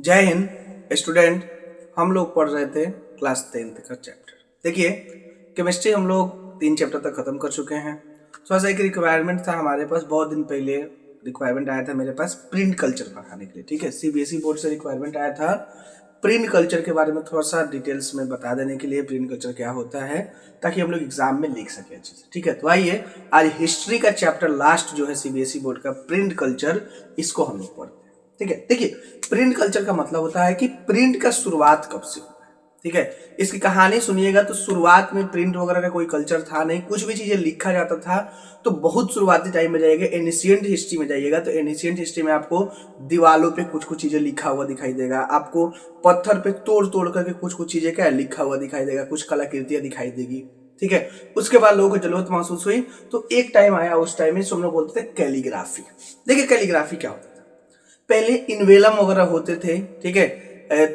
जय हिंद स्टूडेंट। हम लोग पढ़ रहे थे क्लास 10th का चैप्टर। देखिए, केमिस्ट्री हम लोग 3 चैप्टर तक खत्म कर चुके हैं। थोड़ा सा एक रिक्वायरमेंट था हमारे पास, बहुत दिन पहले रिक्वायरमेंट आया था मेरे पास प्रिंट कल्चर पढ़ाने के लिए। ठीक है, सीबीएसई बोर्ड से रिक्वायरमेंट आया था प्रिंट कल्चर के बारे में थोड़ा सा डिटेल्स में बता देने के लिए, प्रिंट कल्चर क्या होता है, ताकि हम लोग एग्जाम में लिख सके अच्छे से। ठीक है, तो आइए आज हिस्ट्री का चैप्टर लास्ट जो है सीबीएसई बोर्ड का प्रिंट कल्चर, इसको हम लोग पढ़ते हैं। ठीक है, देखिए प्रिंट कल्चर का मतलब होता है कि प्रिंट का शुरुआत कब से हुआ है। ठीक है, इसकी कहानी सुनिएगा तो शुरुआत में प्रिंट वगैरह का कोई कल्चर था नहीं, कुछ भी चीजें लिखा जाता था तो बहुत शुरुआती टाइम में जाइएगा, एनिशिएंट हिस्ट्री में जाइएगा तो एनिशिएंट हिस्ट्री में आपको दीवालों पे कुछ कुछ चीजें लिखा हुआ दिखाई देगा, आपको पत्थर पे तोड़ तोड़ करके कुछ कुछ चीजें क्या लिखा हुआ दिखाई देगा, कुछ कलाकृतियां दिखाई देगी। ठीक है, उसके बाद लोगों को जरूरत महसूस हुई तो एक टाइम आया, उस टाइम में हम लोग बोलते थे कैलीग्राफी। देखिए कैलीग्राफी क्या होता है, पहले इनवेलम वगैरह होते थे। ठीक है,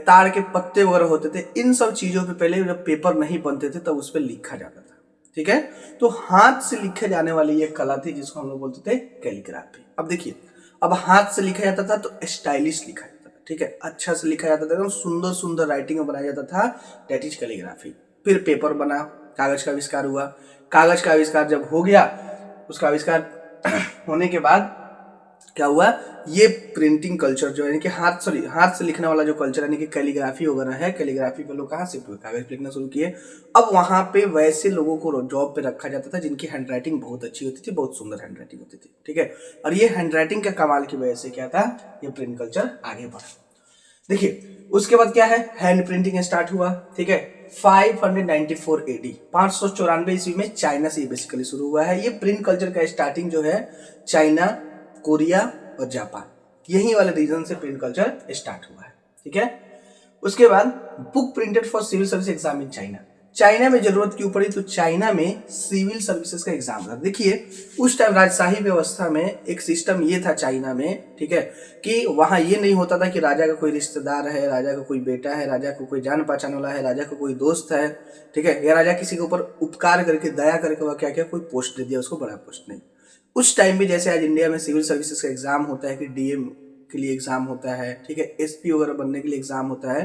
ताड़ के पत्ते वगैरह होते थे, इन सब चीजों पे पहले जब पेपर नहीं बनते थे तब उस पर लिखा जाता था। ठीक है, तो हाथ से लिखे जाने वाली ये कला थी जिसको हम लोग बोलते थे कैलीग्राफी। अब देखिए, अब हाथ से लिखा जाता था तो स्टाइलिश लिखा जाता था। ठीक है, अच्छा से लिखा जाता था, एकदम सुंदर सुंदर राइटिंग बनाया जाता था, दैट इज कैलीग्राफी। फिर पेपर बना, कागज का आविष्कार हुआ। कागज का आविष्कार जब हो गया, उसका आविष्कार होने के बाद क्या हुआ, ये प्रिंटिंग कल्चर जो है कि हाथ से लिखने वाला जो कल्चर है कि कैलीग्राफी वगैरह है, कैलीग्राफी पे लोग कहाँ शिफ्ट हुए, कागज पे लिखना शुरू किए। अब वहां पे वैसे लोगों को जॉब पे रखा जाता था जिनकी हैंड राइटिंग बहुत अच्छी होती थी, बहुत सुंदर हैंड राइटिंग होती थी। ठीक है, और ये हैंड राइटिंग के कमाल की वजह से क्या था, ये प्रिंट कल्चर आगे बढ़ा। देखिए उसके बाद क्या है, हैंड प्रिंटिंग स्टार्ट हुआ। ठीक है, 594 एडी 594 ईस्वी में चाइना से बेसिकली शुरू हुआ है। ये प्रिंट कल्चर का स्टार्टिंग जो है चाइना, कोरिया और जापान, यही वाले रीजन से प्रिंट कल्चर स्टार्ट हुआ है। ठीक है, उसके बाद book printed for civil service exam in China. China में जरूरत क्यों पड़ी, तो चाइना में सिविल सर्विसेज का एग्जाम था। देखिए उस टाइम राजशाही व्यवस्था में एक सिस्टम ये था चाइना में, ठीक है, कि वहां ये नहीं होता था कि राजा का कोई रिश्तेदार है, राजा का कोई बेटा है, राजा का कोई जान पहचान वाला है, राजा का कोई दोस्त है। ठीक है, या राजा किसी के ऊपर उपकार करके, दया करके वह क्या क्या कोई पोस्ट दे दिया उसको, बड़ा पोस्ट नहीं। उस टाइम भी जैसे आज इंडिया में सिविल सर्विसेज का एग्जाम होता है कि डीएम के लिए एग्जाम होता है, ठीक है, एसपी वगैरह बनने के लिए एग्जाम होता है।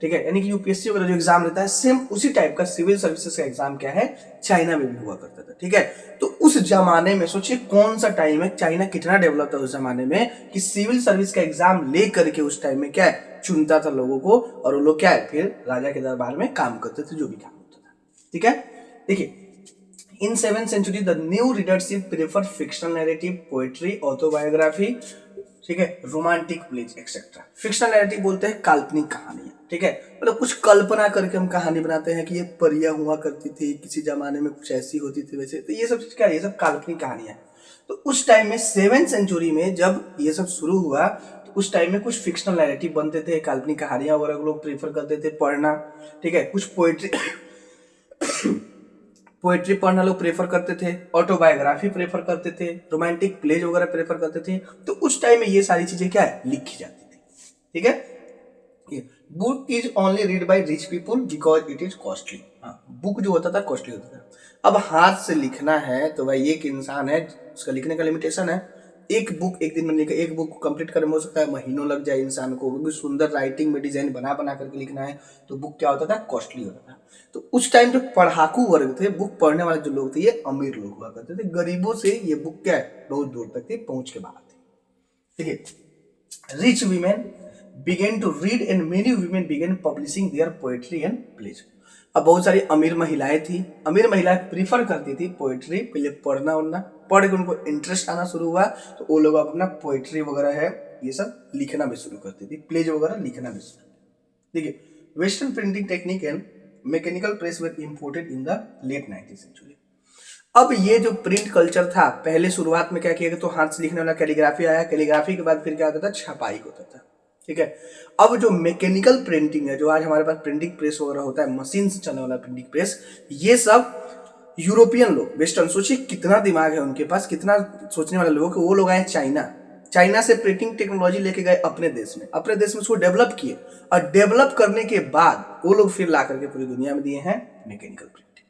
ठीक है, यानी कि यूपीएससी वगैरह जो एग्जाम रहता है, सेम उसी टाइप का सिविल सर्विसेज का एग्जाम क्या है, चाइना में भी हुआ करता था। ठीक है, तो उस जमाने में सोचिए कौन सा टाइम है, चाइना कितना डेवलप था उस जमाने में कि सिविल सर्विस का एग्जाम ले करके उस टाइम में क्या है, चुनता था लोगों को, और वो लोग क्या है फिर राजा के दरबार में काम करते थे, जो भी काम होता था। ठीक है, देखिए in 7th century the new readership preferred fictional narrative, poetry, autobiography, ठीक है, romantic plays etcetera. Fictional narrative बोलते हैं काल्पनिक कहानियां। ठीक है, मतलब कुछ कल्पना करके हम कहानी बनाते हैं कि ये परियां हुआ करती थी, किसी जमाने में कुछ ऐसी होती थी वैसे, तो ये सब चीज क्या है, ये सब काल्पनिक कहानियां। तो उस टाइम में 7th सेंचुरी में जब ये सब शुरू हुआ तो उस टाइम में कुछ फिक्शनल नैरेटिव बनते थे, काल्पनिक कहानियां वगैरह लोग प्रेफर करते थे पढ़ना। ठीक है, कुछ पोएट्री पोएट्री पढ़ना लोग प्रेफर करते थे, ऑटोबायोग्राफी प्रेफर करते थे, रोमांटिक प्लेज वगैरह प्रेफर करते थे। तो उस टाइम में ये सारी चीजें क्या है, लिखी जाती थी। ठीक है, book is only read by rich people because it is costly. हाँ, बुक जो होता था कॉस्टली होता था। अब हाथ से लिखना है तो भाई एक इंसान है, उसका लिखने का लिमिटेशन है। एक बुक एक दिन में लिखा, एक बुक कंप्लीट करने में हो सकता है महीनों लग जाए इंसान को, वो भी सुंदर राइटिंग में डिजाइन बना बना करके लिखना है, तो बुक क्या होता था, कॉस्टली होता था। तो उस टाइम जो पढ़ाकू वर्ग थे, बुक पढ़ने वाले जो लोग थे, ये अमीर लोग हुआ करते थे, गरीबों से ये बुक क्या है, बहुत दूर तक थी, पहुंच के बाहर थी। ठीक है, rich women began to read and many women began publishing their poetry and plays. अब बहुत सारी अमीर महिलाएं थी, अमीर महिलाएं प्रीफर करती थी पोएट्री, पहले पढ़ना उड़ना, पढ़ के उनको इंटरेस्ट आना शुरू हुआ तो वो लोग अपना पोएट्री वगैरह है ये सब लिखना भी शुरू करती थी, प्लेज वगैरह लिखना भी शुरू। देखिए, western printing technique and mechanical press were imported in the late 19th century. अब ये जो प्रिंट कल्चर था, पहले शुरुआत में क्या किया गया, तो हाथ से लिखने वाला कैलीग्राफी आया, कैलीग्राफी के बाद फिर क्या होता था, छपाई होता था। ठीक है, अब जो मैकेनिकल प्रिंटिंग है, जो आज हमारे पास प्रिंटिंग प्रेस वगैरह होता है, मशीन से चलने वाला प्रिंटिंग प्रेस, ये सब यूरोपियन लोग, वेस्टर्न, सोचिए कितना दिमाग है उनके पास, कितना सोचने वाले लोग, वो लोग आए चाइना, चाइना से प्रिंटिंग टेक्नोलॉजी लेके गए अपने देश में, अपने देश में उसको डेवलप किए, और डेवलप करने के बाद वो लोग फिर ला करके पूरी दुनिया में दिए हैं मैकेनिकल प्रिंटिंग।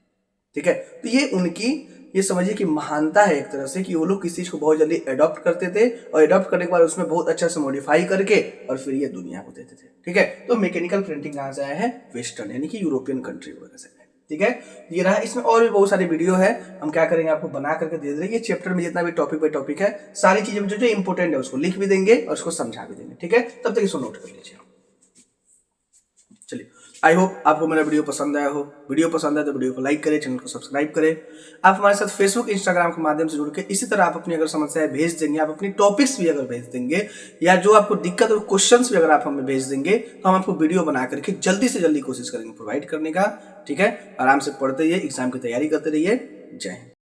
ठीक है, तो ये उनकी ये समझिए कि महानता है एक तरह से, कि वो लोग किसी चीज को बहुत जल्दी अडॉप्ट करते थे और अडॉप्ट करने के बाद उसमें बहुत अच्छा से मॉडिफाई करके और फिर ये दुनिया को देते थे। ठीक है, तो मैकेनिकल प्रिंटिंग कहाँ से आया है? वेस्टर्न यानी कि यूरोपियन कंट्री वगैरह से। ठीक है, ये रहा। इसमें और भी बहुत सारी वीडियो है, हम क्या करेंगे आपको बना करके दे देंगे। ये चैप्टर में जितना भी टॉपिक बाय टॉपिक है, सारी चीजें जो जो इंपॉर्टेंट है उसको लिख भी देंगे और उसको समझा भी देंगे। ठीक है, तब तक इसको नोट कर लीजिए। चलिए, आई होप आपको मेरा वीडियो पसंद आया हो। वीडियो पसंद आया तो वीडियो को लाइक करें, चैनल को सब्सक्राइब करें। आप हमारे साथ फेसबुक इंस्टाग्राम के माध्यम से जुड़ के इसी तरह आप अपनी अगर समस्याएं भेज देंगे, आप अपनी टॉपिक्स भी अगर भेज देंगे, या जो आपको दिक्कत हो क्वेश्चंस भी अगर आप हमें भेज देंगे, तो हम आपको वीडियो बना करके जल्दी से जल्दी कोशिश करेंगे प्रोवाइड करने का। ठीक है, आराम से पढ़ते रहिए, एग्जाम की तैयारी करते रहिए। जय हिंद।